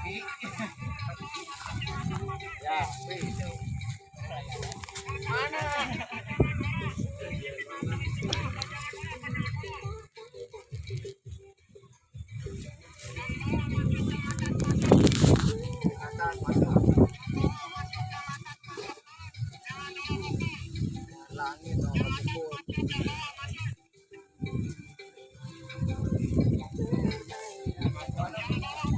Ya, mana? Langit nomor 10.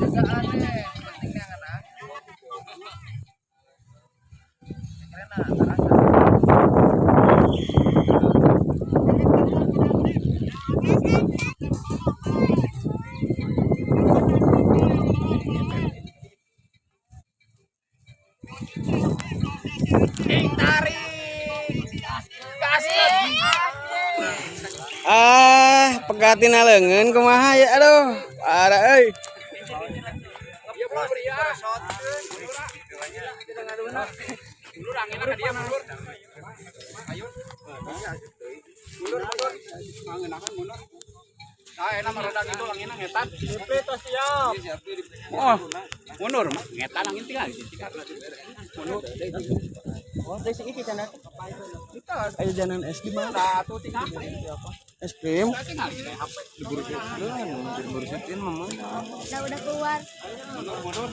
Jaga aneh, pentingnya anak. Pegatin alengen kumaha ya aduh. Ada euy. Oh, mundur, ngetan angin tinggal. Oh, dari sini ke sana. Ayo jalan es di mana? Satu tinggal. Es krim. Tinggal HP Diburusin mama. Udah keluar. mundur.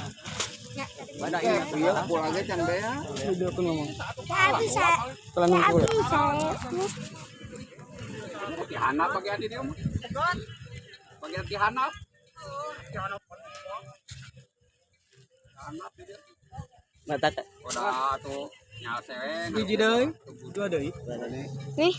Pada ini tuh ya, pulang aja can bea. Video aku ngomong. Ya bisa. Telan Ya nunggu. bisa. Dihanap bagian di dia mah. Bagian dihanap. Mata Udah tuh nyal sewe. hiji deui. Dua deui. Nih.